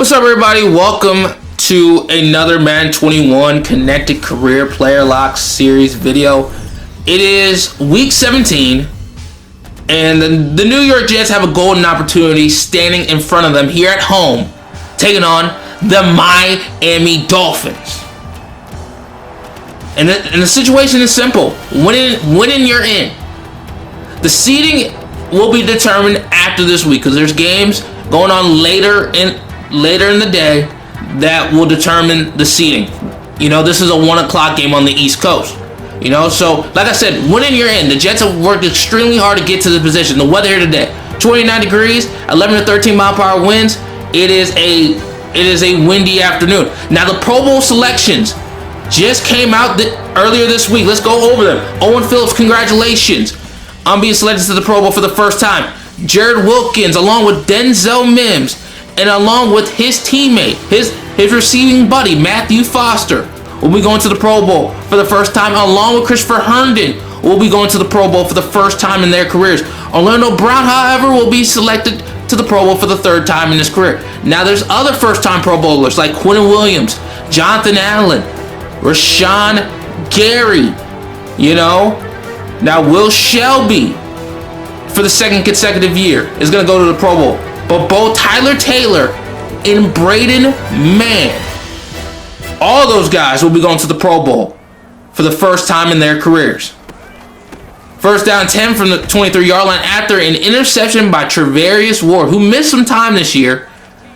What's up, everybody? Welcome to another Madden 21 Connected Career Player Lock Series video. It is week 17, and the New York Jets have a golden opportunity standing in front of them here at home, taking on the Miami Dolphins. And the situation is simple. Winning, you're in. The seeding will be determined after this week because there's games going on later in the day that will determine the seeding. This is a 1 o'clock game on the East Coast. So like I said, winning, you're in. The Jets have worked extremely hard to get to the position. The weather here today, 29 degrees, 11 to 13 mile per hour winds. It is a windy afternoon. Now the Pro Bowl selections just came out earlier this week. Let's go over them. Owen Phillips, congratulations on being selected to the Pro Bowl for the first time. Jared Wilkins, along with Denzel Mims, and along with his teammate, his receiving buddy, Matthew Foster, will be going to the Pro Bowl for the first time, along with Christopher Herndon, will be going to the Pro Bowl for the first time in their careers. Orlando Brown, however, will be selected to the Pro Bowl for the third time in his career. Now, there's other first-time Pro Bowlers like Quentin Williams, Jonathan Allen, Rashawn Gary, Now, Will Shelby, for the second consecutive year, is going to go to the Pro Bowl. But both Tyler Taylor and Braden Mann, all those guys will be going to the Pro Bowl for the first time in their careers. First down 10 from the 23-yard line after an interception by Travarius Ward, who missed some time this year,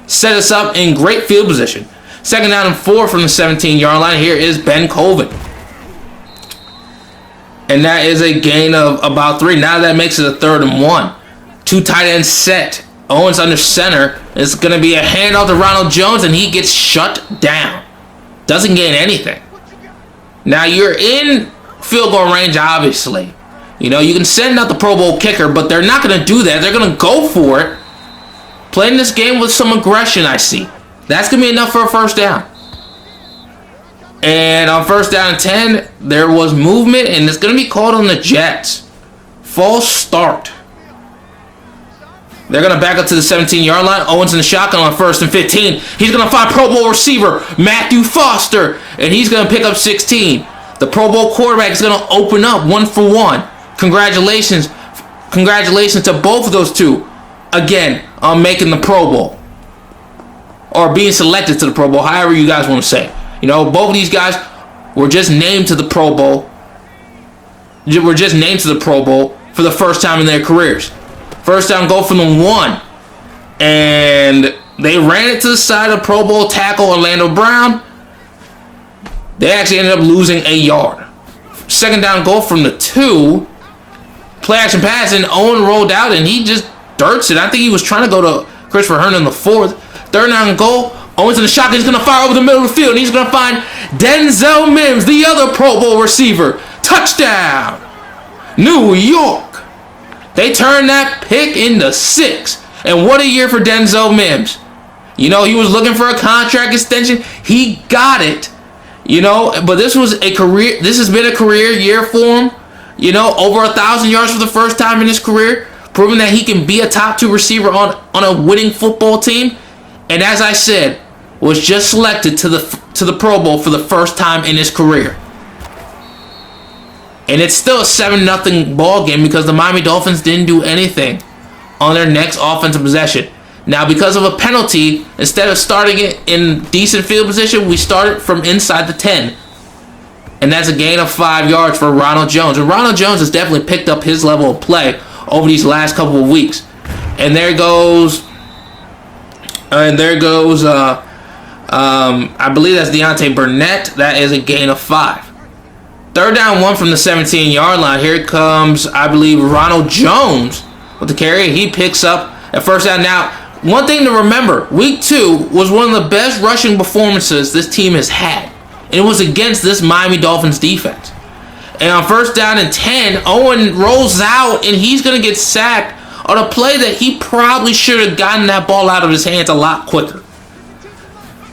set us up in great field position. Second down and 4 from the 17-yard line. Here is Ben Colvin. And that is a gain of about 3. Now that makes it a 3rd and 1. 2 tight ends set. Owens under center. It's going to be a handoff to Ronald Jones, and he gets shut down. Doesn't gain anything. Now you're in field goal range, obviously. You can send out the Pro Bowl kicker, but they're not going to do that. They're going to go for it. Playing this game with some aggression, I see. That's going to be enough for a first down. And on first down and 10, there was movement, and it's going to be called on the Jets. False start. They're going to back up to the 17-yard line. Owens in the shotgun on 1st and 15. He's going to find Pro Bowl receiver Matthew Foster, and he's going to pick up 16. The Pro Bowl quarterback is going to open up 1-for-1. Congratulations to both of those two, again, on making the Pro Bowl. Or being selected to the Pro Bowl, however you guys want to say. Both of these guys were just named to the Pro Bowl. Were just named to the Pro Bowl for the first time in their careers. First down goal from the 1. And they ran it to the side of Pro Bowl tackle Orlando Brown. They actually ended up losing a yard. Second down goal from the 2. Play action pass, and Owen rolled out, and he just dirts it. I think he was trying to go to Christopher Herndon in the 4th. Third down and goal. Owens in the shotgun. He's going to fire over the middle of the field, and he's going to find Denzel Mims, the other Pro Bowl receiver. Touchdown, New York. They turned that pick into 6. And what a year for Denzel Mims. He was looking for a contract extension. He got it. But this was a career. This has been a career year for him. Over 1,000 yards for the first time in his career, proving that he can be a top 2 receiver on a winning football team. And as I said, was just selected to the Pro Bowl for the first time in his career. And it's still a 7-0 ball game because the Miami Dolphins didn't do anything on their next offensive possession. Now, because of a penalty, instead of starting it in decent field position, we started from inside the 10. And that's a gain of 5 yards for Ronald Jones. And Ronald Jones has definitely picked up his level of play over these last couple of weeks. And there goes, I believe that's Deontay Burnett. That is a gain of 5. Third down 1 from the 17-yard line. Here comes, I believe, Ronald Jones with the carry. He picks up a first down. Now, one thing to remember, week 2 was one of the best rushing performances this team has had. And it was against this Miami Dolphins defense. And on first down and 10, Owen rolls out, and he's going to get sacked on a play that he probably should have gotten that ball out of his hands a lot quicker.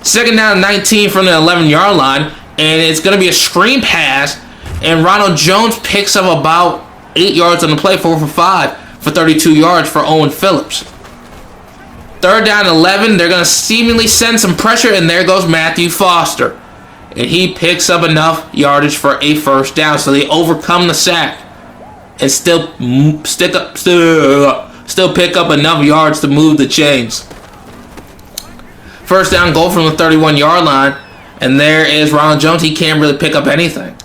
Second down and 19 from the 11-yard line, and it's going to be a screen pass. And Ronald Jones picks up about 8 yards on the play, 4 for 5 for 32 yards for Owen Phillips. 3rd down and 11. They're going to seemingly send some pressure, and there goes Matthew Foster. And he picks up enough yardage for a 1st down. So they overcome the sack and still pick up enough yards to move the chains. 1st down goal from the 31-yard line. And there is Ronald Jones. He can't really pick up anything.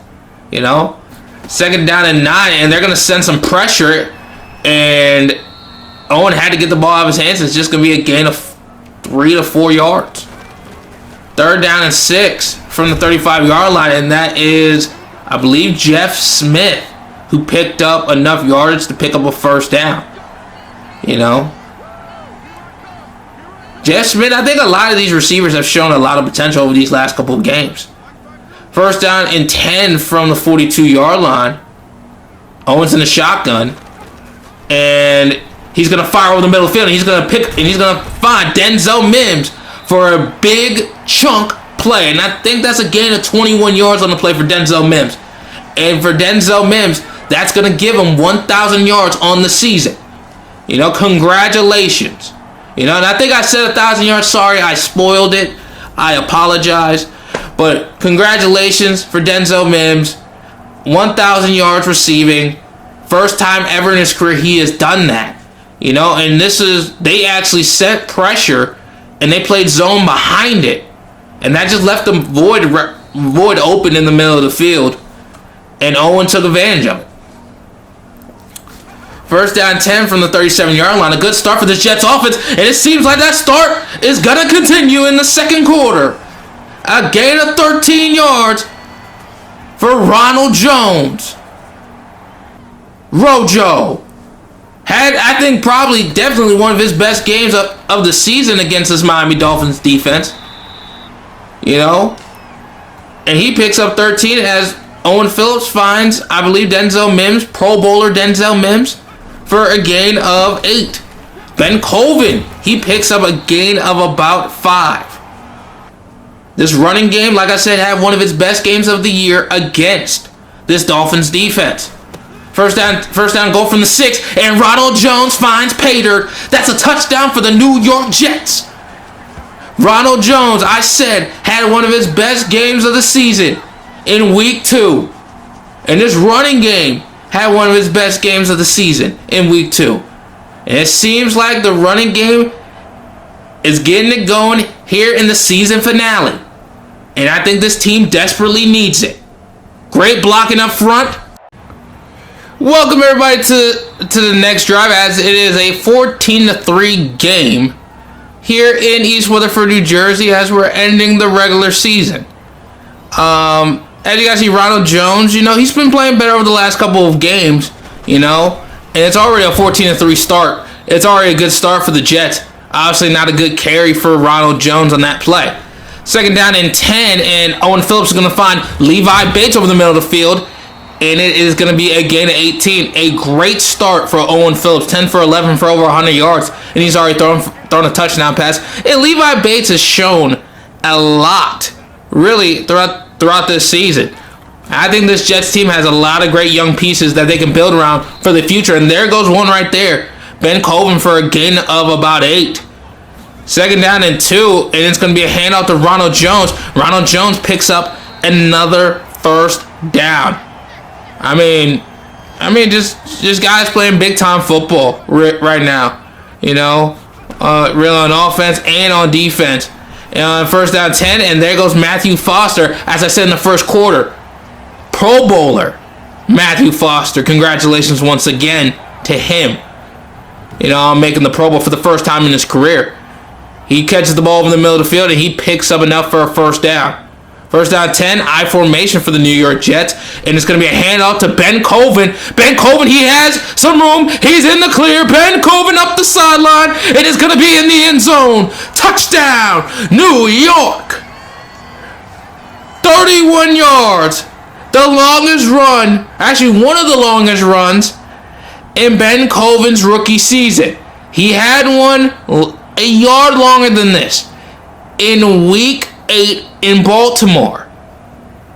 2nd down and 9. And they're going to send some pressure. And Owen had to get the ball out of his hands. It's just going to be a gain of 3 to 4 yards. 3rd down and 6 from the 35-yard line. And that is, I believe, Jeff Smith, who picked up enough yardage to pick up a 1st down. Jeff Smith, I think a lot of these receivers have shown a lot of potential over these last couple of games. 1st down and 10 from the 42-yard line. Owens in the shotgun. And he's going to fire over the middle of the field. And he's going to find Denzel Mims for a big chunk play. And I think that's a gain of 21 yards on the play for Denzel Mims. And for Denzel Mims, that's going to give him 1,000 yards on the season. Congratulations. And I think I said 1,000 yards. Sorry, I spoiled it. I apologize. But congratulations for Denzel Mims. 1,000 yards receiving. First time ever in his career he has done that. And they actually sent pressure and they played zone behind it. And that just left them void open in the middle of the field. And Owen took advantage of it. 1st down 10 from the 37-yard line. A good start for the Jets offense. And it seems like that start is going to continue in the 2nd quarter. A gain of 13 yards for Ronald Jones. Rojo had, I think, definitely one of his best games of the season against this Miami Dolphins defense. And he picks up 13 as Owen Phillips finds, I believe, Denzel Mims, Pro Bowler Denzel Mims, for a gain of 8. Ben Colvin, he picks up a gain of about 5. This running game, like I said, had one of its best games of the year against this Dolphins defense. First down goal from the 6, and Ronald Jones finds pay dirt. That's a touchdown for the New York Jets. Ronald Jones, I said, had one of his best games of the season in week 2. And this running game had one of his best games of the season in week 2. And it seems like the running game is getting it going here in the season finale. And I think this team desperately needs it. Great blocking up front. Welcome everybody to the next drive, as it is a 14-3 game here in East Weatherford, New Jersey, as we're ending the regular season. As you guys see, Ronald Jones, he's been playing better over the last couple of games, and it's already a 14-3 start. It's already a good start for the Jets. Obviously not a good carry for Ronald Jones on that play. 2nd down and 10, and Owen Phillips is going to find Levi Bates over the middle of the field. And it is going to be a gain of 18. A great start for Owen Phillips. 10 for 11 for over 100 yards. And he's already thrown a touchdown pass. And Levi Bates has shown a lot, really, throughout this season. I think this Jets team has a lot of great young pieces that they can build around for the future. And there goes one right there. Ben Colvin for a gain of about 8. 2nd down and 2. And it's going to be a handoff to Ronald Jones. Ronald Jones picks up another 1st down. I mean, just guys playing big time football right now. Really on offense and on defense. 1st down 10, and there goes Matthew Foster. As I said in the 1st quarter, Pro Bowler Matthew Foster. Congratulations once again to him. Making the Pro Bowl for the first time in his career. He catches the ball over the middle of the field and he picks up enough for a 1st down. 1st down 10, I formation for the New York Jets, and it's going to be a handoff to Ben Colvin. Ben Colvin, he has some room. He's in the clear. Ben Colvin up the sideline. It is going to be in the end zone. Touchdown, New York. 31 yards. The longest run, actually one of the longest runs in Ben Colvin's rookie season. He had one a yard longer than this in week 8 in Baltimore.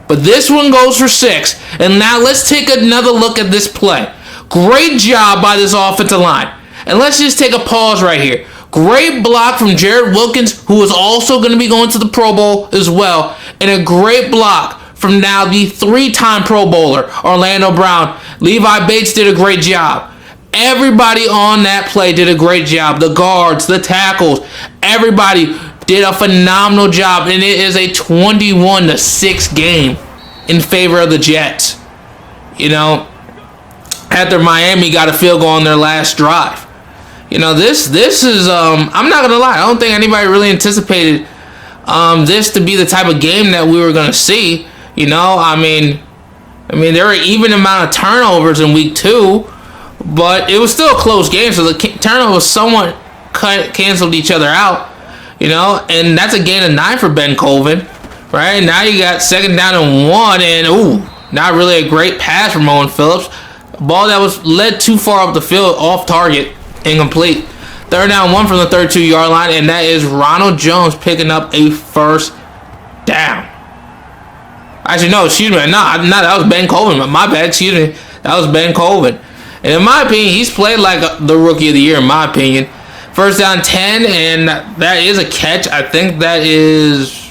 But this one goes for 6. And now let's take another look at this play. Great job by this offensive line. And let's just take a pause right here. Great block from Jared Wilkins, who is also going to be going to the Pro Bowl as well. And a great block from now the 3-time Pro Bowler, Orlando Brown. Levi Bates did a great job. Everybody on that play did a great job. The guards, the tackles, everybody did a phenomenal job. And it is a 21-6 game in favor of the Jets. After Miami got a field goal on their last drive. This is, I'm not going to lie, I don't think anybody really anticipated this to be the type of game that we were going to see. I mean, there were even amount of turnovers in week 2, but it was still a close game, so the turnovers somewhat canceled each other out, and that's a gain of 9 for Ben Colvin, right? Now you got 2nd down and 1, and not really a great pass from Owen Phillips. Ball that was led too far up the field, off target, incomplete. 3rd down 1 from the 32-yard line, and that is Ronald Jones picking up a 1st down. Actually, no, excuse me. No, that was Ben Colvin. My bad, excuse me. That was Ben Colvin. And in my opinion, he's played like the Rookie of the Year, in my opinion. 1st down 10, and that is a catch. I think that is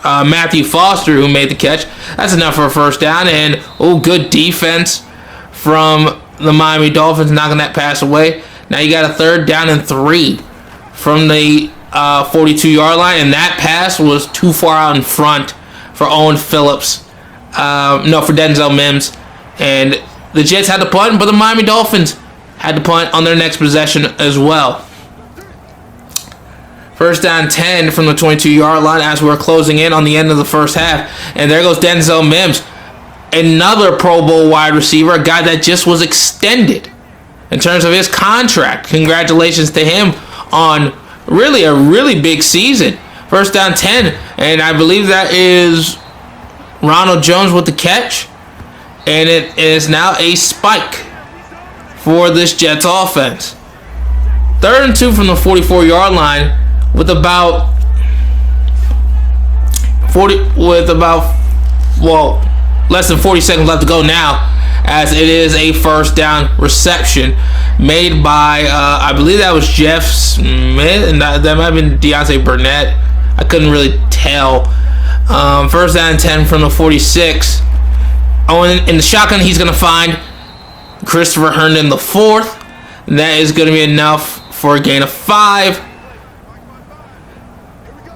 Matthew Foster who made the catch. That's enough for a 1st down, and good defense from the Miami Dolphins, knocking that pass away. Now you got a 3rd down and 3 from the 42-yard line, and that pass was too far out in front for Owen Phillips. For Denzel Mims. And the Jets had to punt, but the Miami Dolphins had to punt on their next possession as well. 1st down 10 from the 22-yard line as we're closing in on the end of the first half. And there goes Denzel Mims. Another Pro Bowl wide receiver, a guy that just was extended in terms of his contract. Congratulations to him on a really big season. 1st down 10, and I believe that is Ronald Jones with the catch. And it is now a spike for this Jets offense. 3rd and 2 from the 44-yard line with about less than 40 seconds left to go now, as it is a 1st down reception made by, I believe that was Jeff Smith, and that might have been Deontay Burnett. I couldn't really tell. 1st down 10 from the 46. In the shotgun, he's going to find Christopher Herndon the 4th. And that is going to be enough for a gain of 5.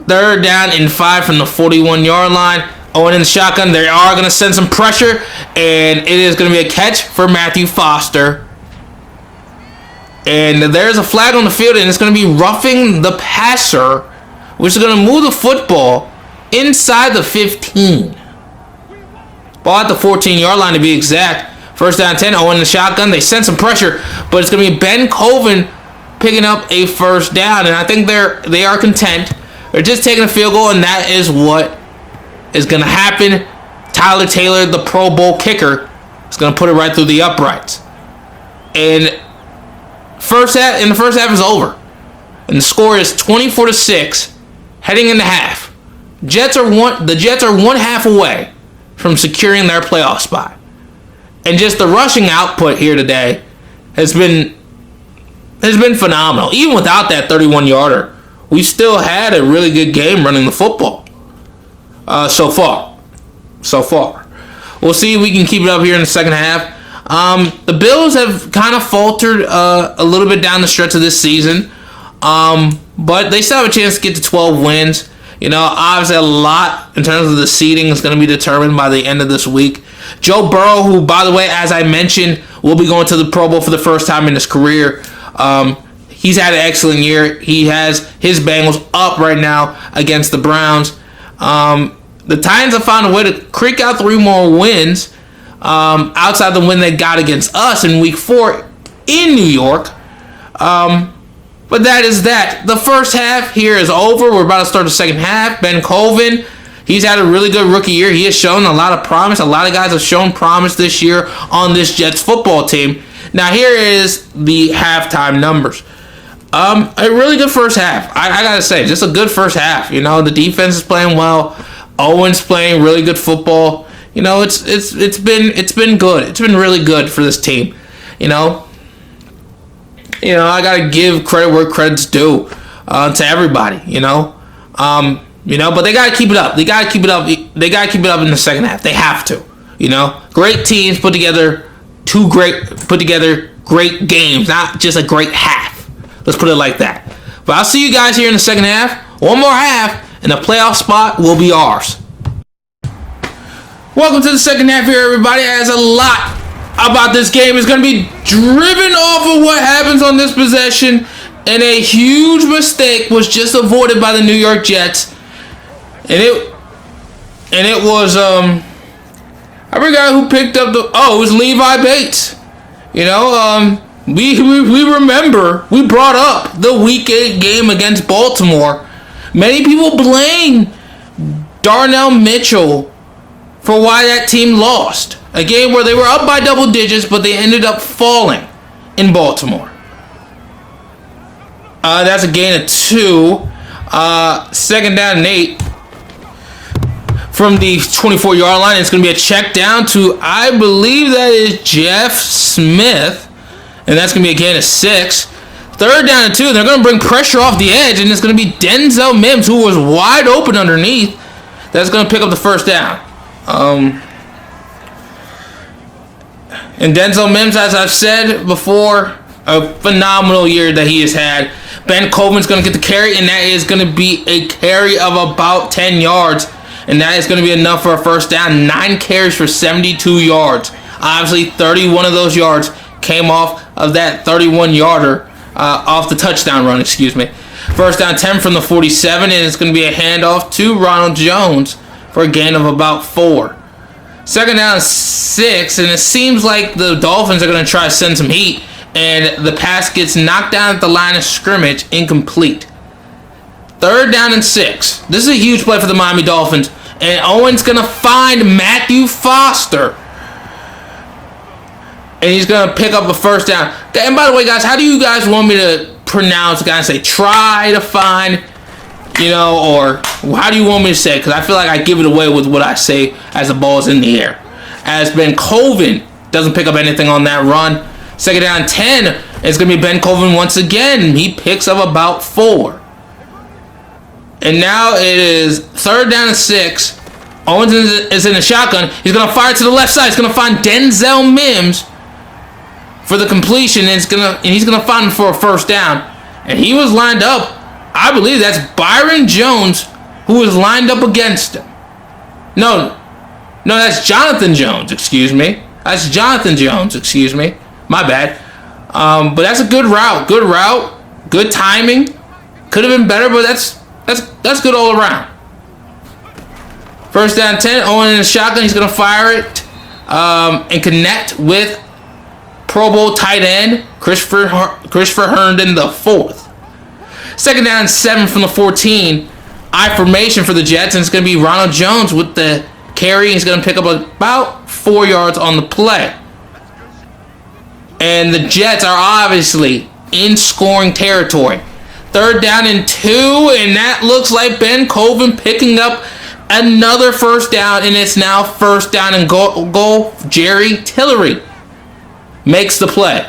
3rd down and 5 from the 41-yard line. In the shotgun, they are going to send some pressure, and it is going to be a catch for Matthew Foster. And there's a flag on the field, and it's going to be roughing the passer, which is going to move the football inside the 15. Ball at the 14-yard line to be exact. 1st down 10, in the shotgun. They send some pressure, but it's going to be Ben Colvin picking up a 1st down, and I think they are content. They're just taking a field goal, and that is what is going to happen. Tyler Taylor, the Pro Bowl kicker, is going to put it right through the uprights. And the first half is over. And the score is 24-6 heading into half. The Jets are one half away from securing their playoff spot. And just the rushing output here today has been phenomenal. Even without that 31-yarder, we still had a really good game running the football. So far. We'll see if we can keep it up here in the second half. The Bills have kind of faltered a little bit down the stretch of this season. But they still have a chance to get to 12 wins. Obviously a lot in terms of the seeding is going to be determined by the end of this week. Joe Burrow, who, by the way, as I mentioned, will be going to the Pro Bowl for the first time in his career. He's had an excellent year. He has his Bengals up right now against the Browns. The Titans have found a way to creak out 3 more wins outside the win they got against us in Week 4 in New York. But that is that. The first half here is over. We're about to start the second half. Ben Colvin, he's had a really good rookie year. He has shown a lot of promise. A lot of guys have shown promise this year on this Jets football team. Now here is the halftime numbers. A really good first half. I gotta say, just a good first half. The defense is playing well. Owen's playing really good football. It's been good. It's been really good for this team. You know, I gotta give credit where credit's due to everybody. You know, but they gotta keep it up. They gotta keep it up. They gotta keep it up in the second half. They have to. You know, great teams put together great games, not just a great half. Let's put it like that. But I'll see you guys here in the second half. One more half, and the playoff spot will be ours. Welcome to the second half here, everybody. As a lot about this game is going to be driven off of what happens on this possession, and a huge mistake was just avoided by the New York Jets, and it was I forgot who picked up it was Levi Bates. You know, we remember, we brought up the Week 8 game against Baltimore. Many people blame Darnell Mitchell for why that team lost. A game where they were up by double digits, but they ended up falling in Baltimore. That's a gain of 2. Second down and 8. From the 24-yard line, it's going to be a check down to, I believe that is Jeff Smith. And that's going to be a gain of 6. Third down and 2. They're going to bring pressure off the edge, and it's going to be Denzel Mims, who was wide open underneath. That's going to pick up the first down. And Denzel Mims, as I've said before, a phenomenal year that he has had. Ben Coven's going to get the carry, and that is going to be a carry of about 10 yards. And that is going to be enough for a first down. 9 carries for 72 yards. Obviously, 31 of those yards came off of that 31-yarder, off the touchdown run, excuse me. First down 10 from the 47, and it's going to be a handoff to Ronald Jones for a gain of about 4. Second down 6, and it seems like the Dolphins are going to try to send some heat, and the pass gets knocked down at the line of scrimmage, incomplete. Third down and 6. This is a huge play for the Miami Dolphins. And Owen's going to find Matthew Foster. And he's going to pick up a first down. And by the way, guys, how do you guys want me to pronounce, guys? Say try to find, or how do you want me to say it? Because I feel like I give it away with what I say as the ball is in the air. As Ben Coven doesn't pick up anything on that run. Second down 10. It's going to be Ben Coven once again. He picks up about 4. And now it is third down and 6. Owens is in the shotgun. He's going to fire to the left side. He's going to find Denzel Mims for the completion. And he's going to find him for a first down. And he was lined up. I believe that's Byron Jones who was lined up against him. No, that's Jonathan Jones. Excuse me. My bad. But that's a good route. Good timing. Could have been better, but that's good all around. First down 10. Owen in the shotgun. He's going to fire it and connect with Pro Bowl tight end Christopher Herndon the 4th. Second down 7 from the 14. I formation for the Jets, and it's going to be Ronald Jones with the carry. He's going to pick up about 4 yards on the play. And the Jets are obviously in scoring territory. Third down and 2, and that looks like Ben Coven picking up another first down, and it's now first down and goal. Jerry Tillery makes the play.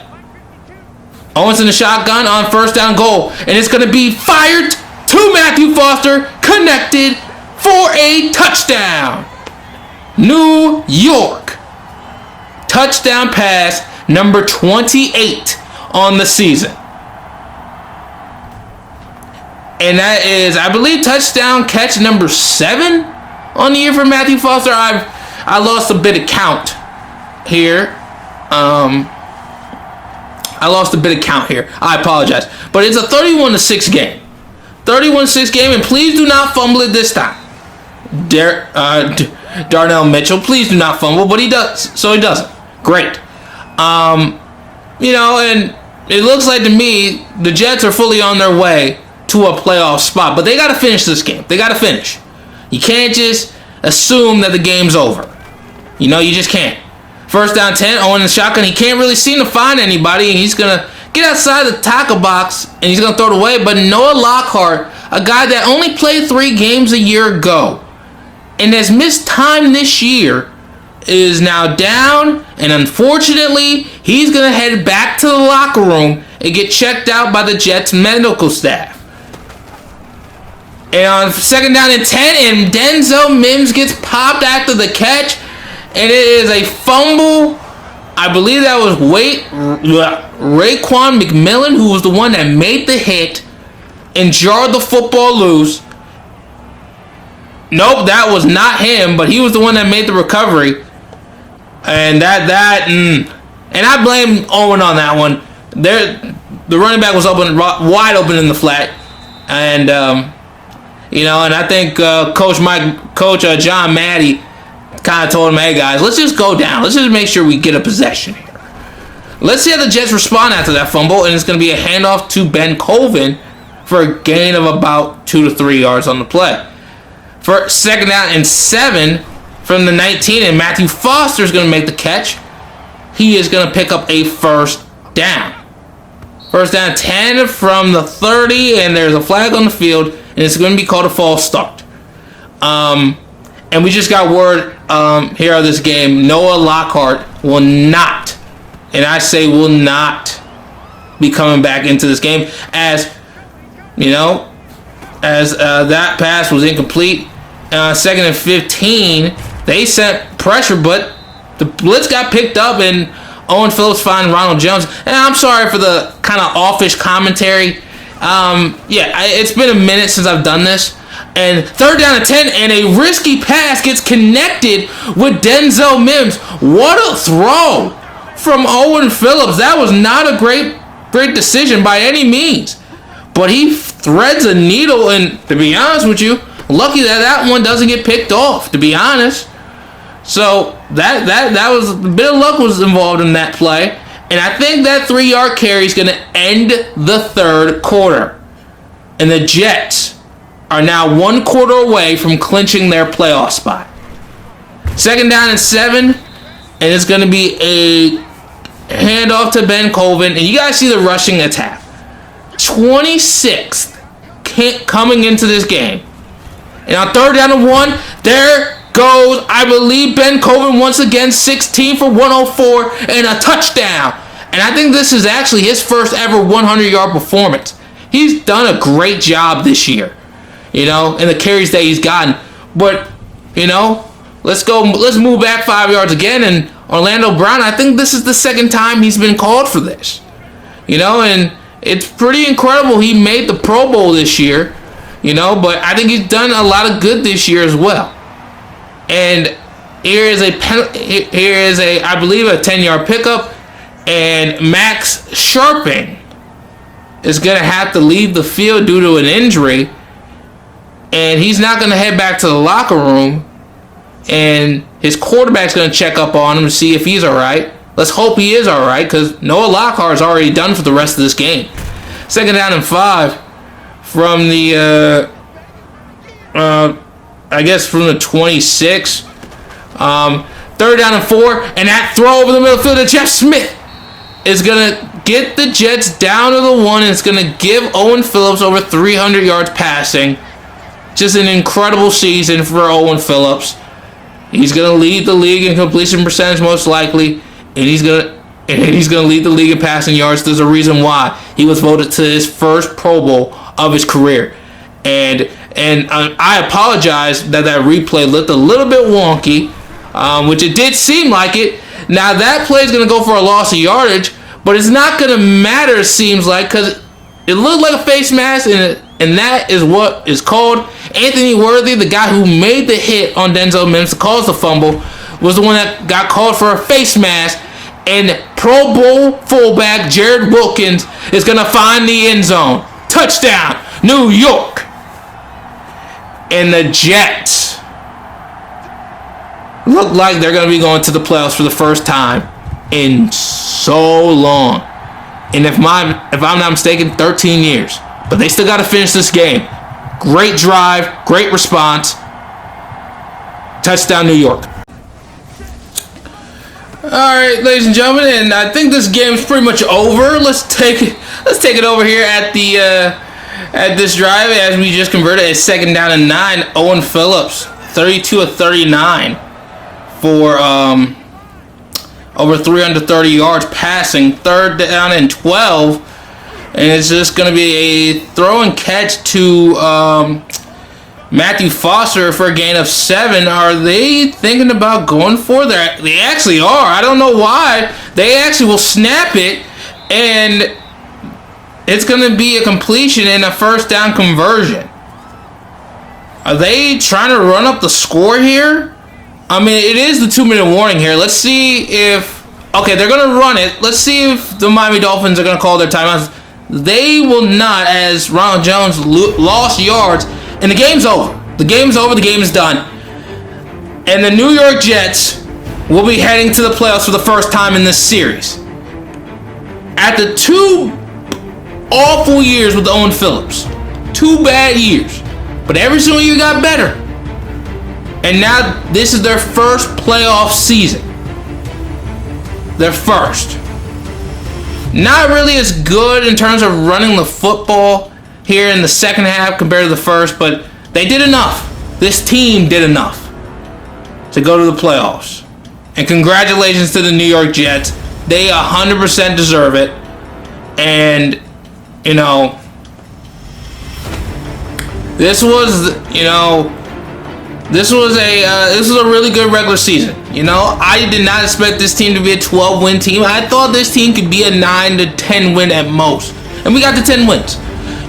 Owens in the shotgun on first down goal, and it's going to be fired to Matthew Foster, connected for a touchdown. New York. Touchdown pass number 28 on the season. And that is, I believe, touchdown catch number 7 on the year for Matthew Foster. I lost a bit of count here. I apologize. But it's a 31-6 game. 31-6 game, and please do not fumble it this time. Darnell Mitchell, please do not fumble, but he does, so he doesn't. Great. And it looks like to me the Jets are fully on their way to a playoff spot, but they got to finish this game. They got to finish. You can't just assume that the game's over. You just can't. First down 10, Owen in the shotgun. He can't really seem to find anybody, and he's going to get outside the tackle box, and he's going to throw it away. But Noah Lockhart, a guy that only played 3 games a year ago and has missed time this year, is now down, and unfortunately, he's going to head back to the locker room and get checked out by the Jets medical staff. And on 2nd down and 10, and Denzel Mims gets popped after the catch, and it is a fumble. I believe that was Raekwon McMillan, who was the one that made the hit and jarred the football loose. Nope, that was not him, but he was the one that made the recovery. And and I blame Owen on that one. The running back was wide open in the flat, and and I think Coach John Maddie kind of told him, "Hey guys, let's just go down. Let's just make sure we get a possession here. Let's see how the Jets respond after that fumble." And it's going to be a handoff to Ben Colvin for a gain of about 2 to 3 yards on the play. For 2nd down and 7 from the 19, and Matthew Foster is going to make the catch. He is going to pick up a 1st down. 1st down 10 from the 30, and there's a flag on the field, and it's going to be called a false start. And we just got word here of this game. Noah Lockhart will not, and I say will not, be coming back into this game as that pass was incomplete. 2nd and 15, they sent pressure, but the blitz got picked up, and Owen Phillips finds Ronald Jones. And I'm sorry for the kind of offish commentary. It's been a minute since I've done this. And 3rd down and 10, and a risky pass gets connected with Denzel Mims. What a throw from Owen Phillips. That was not a great decision by any means. But he threads a needle, and to be honest with you, lucky that one doesn't get picked off, to be honest. So that was a bit of luck was involved in that play. And I think that 3-yard carry is going to end the 3rd quarter. And the Jets are now 1 quarter away from clinching their playoff spot. 2nd down and 7, and it's going to be a handoff to Ben Colvin. And you guys see the rushing attack. 26th coming into this game. And on 3rd down and 1, there goes, I believe, Ben Colvin once again, 16 for 104 and a touchdown. And I think this is actually his first ever 100-yard performance. He's done a great job this year, in the carries that he's gotten. But, let's move back 5 yards again. And Orlando Brown, I think this is the 2nd time he's been called for this. And it's pretty incredible. He made the Pro Bowl this year, but I think he's done a lot of good this year as well. And here is I believe, a 10-yard pickup, and Max Sharping is going to have to leave the field due to an injury, and he's not going to head back to the locker room, and his quarterback's going to check up on him to see if he's all right. Let's hope he is all right, because Noah Lockhart is already done for the rest of this game. 2nd down and 5 from the from the 26. 3rd down and 4, and that throw over the middle field to Jeff Smith is going to get the Jets down to the 1, and it's going to give Owen Phillips over 300 yards passing. Just an incredible season for Owen Phillips. He's going to lead the league in completion percentage most likely, and he's going to lead the league in passing yards. There's a reason why he was voted to his first Pro Bowl of his career. And I apologize that replay looked a little bit wonky, which it did seem like it. Now that play is going to go for a loss of yardage, but it's not going to matter, it seems like, because it looked like a face mask, and that is what is called. Anthony Worthy, the guy who made the hit on Denzel Mims to cause the fumble, was the one that got called for a face mask, and Pro Bowl fullback Jared Wilkins is going to find the end zone. Touchdown, New York. And the Jets look like they're going to be going to the playoffs for the first time in so long. And if I'm not mistaken, 13 years. But they still got to finish this game. Great drive, great response. Touchdown, New York. All right, ladies and gentlemen, and I think this game is pretty much over. Let's take it over here at this drive as we just converted a 2nd down and 9. Owen Phillips, 32 of 39 for over 330 yards passing. 3rd down and 12. And it's just going to be a throw and catch to Matthew Foster for a gain of 7. Are they thinking about going for that? They actually are. I don't know why. They actually will snap it, and it's going to be a completion and a first down conversion. Are they trying to run up the score here? I mean, it is the 2-minute warning here. Let's see if... Okay, they're going to run it. Let's see if the Miami Dolphins are going to call their timeouts. They will not, as Ronald Jones lost yards, and the game's over. The game's over. The game is done. And the New York Jets will be heading to the playoffs for the first time in this series. After 2 awful years with Owen Phillips. 2 bad years. But every single year got better. And now this is their first playoff season. Their first. Not really as good in terms of running the football here in the second half compared to the first, but they did enough. This team did enough to go to the playoffs. And congratulations to the New York Jets. They 100% deserve it. And, you know, this was a really good regular season. You know, I did not expect this team to be a 12-win team. I thought this team could be a 9 to 10 win at most. And we got to 10 wins.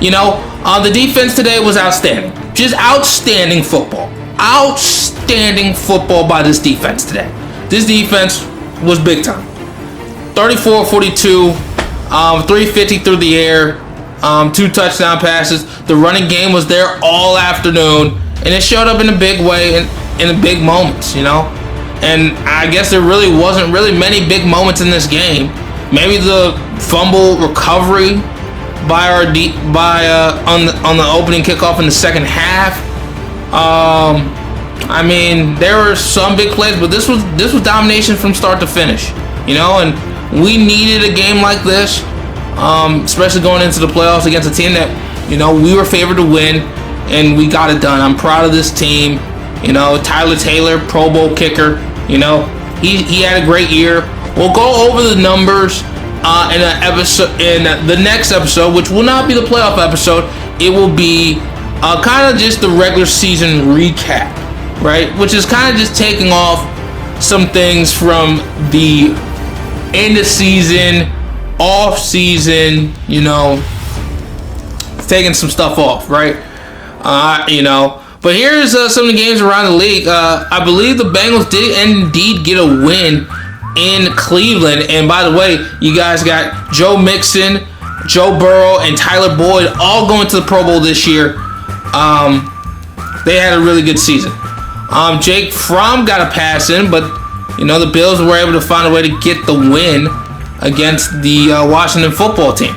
You know, the defense today was outstanding. Just outstanding football. Outstanding football by this defense today. This defense was big time. 34-42, 350 through the air, 2 touchdown passes. The running game was there all afternoon. And it showed up in a big way, in the big moments, you know. And I guess there really wasn't many big moments in this game. Maybe the fumble recovery by on the opening kickoff in the second half. I mean, there were some big plays, but this was domination from start to finish, you know. And we needed a game like this, especially going into the playoffs against a team that, you know, we were favored to win. And we got it done. I'm proud of this team. You know, Tyler Taylor, Pro Bowl kicker. You know, he had a great year. We'll go over the numbers in the next episode, which will not be the playoff episode. It will be kind of just the regular season recap, right? Which is kind of just taking off some things from the end of season, off season. You know, taking some stuff off, right? You know, but here's some of the games around the league. I believe the Bengals did indeed get a win in Cleveland. And by the way, you guys got Joe Mixon, Joe Burrow, and Tyler Boyd all going to the Pro Bowl this year. They had a really good season. Jake Fromm got a pass in, but, you know, the Bills were able to find a way to get the win against the Washington football team.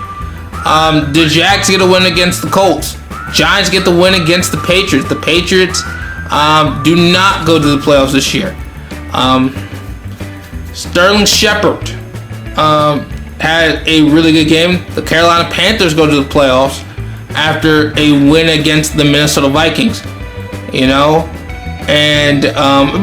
The Jags get a win against the Colts. Giants get the win against the Patriots. The Patriots do not go to the playoffs this year. Sterling Shepard had a really good game. The Carolina Panthers go to the playoffs after a win against the Minnesota Vikings. You know? And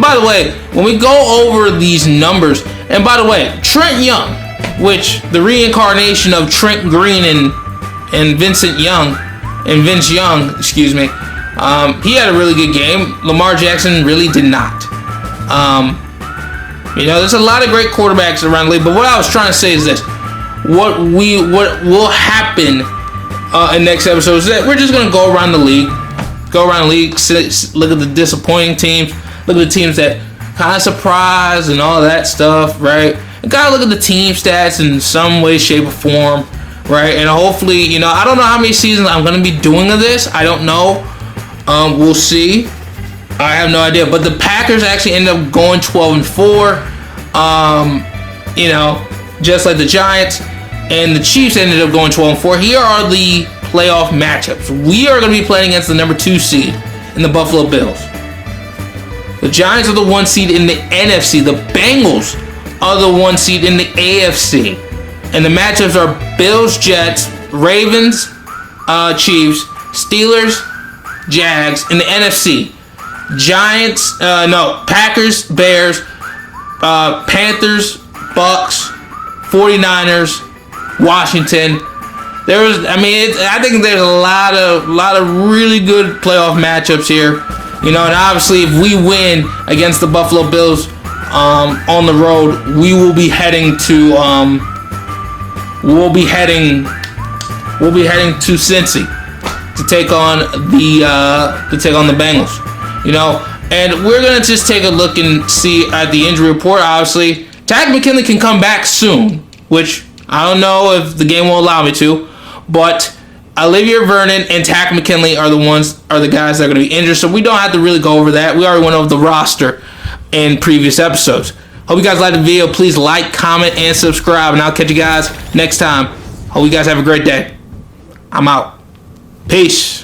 by the way, when we go over these numbers, and by the way, Trent Young, which the reincarnation of Trent Green and Vince Young, excuse me. He had a really good game. Lamar Jackson really did not. You know, there's a lot of great quarterbacks around the league, but what I was trying to say is this. What will happen in next episode is that we're just going to go around the league, look at the disappointing teams, look at the teams that kind of surprised and all that stuff, right? And kind of look at the team stats in some way, shape, or form. Right, and hopefully, you know, I don't know how many seasons I'm going to be doing of this. I don't know. We'll see. I have no idea. But the Packers actually ended up going 12-4. You know, just like the Giants. And the Chiefs ended up going 12-4. Here are the playoff matchups. We are going to be playing against the number 2 seed in the Buffalo Bills. The Giants are the 1 seed in the NFC. The Bengals are the 1 seed in the AFC. And the matchups are Bills, Jets, Ravens, Chiefs, Steelers, Jags. In the NFC, Packers, Bears, Panthers, Bucks, 49ers, Washington, I think there's a lot of really good playoff matchups here. You know, and obviously if we win against the Buffalo Bills on the road, we will be heading to Cincy to take on the Bengals. You know, and we're gonna just take a look and see at the injury report. Obviously, Takk McKinley can come back soon, which I don't know if the game will allow me to, but Olivier Vernon and Takk McKinley are the guys that are going to be injured, so we don't have to really go over that. We already went over the roster in previous episodes. Hope you guys liked the video. Please like, comment, and subscribe, and I'll catch you guys next time. Hope you guys have a great day. I'm out. Peace.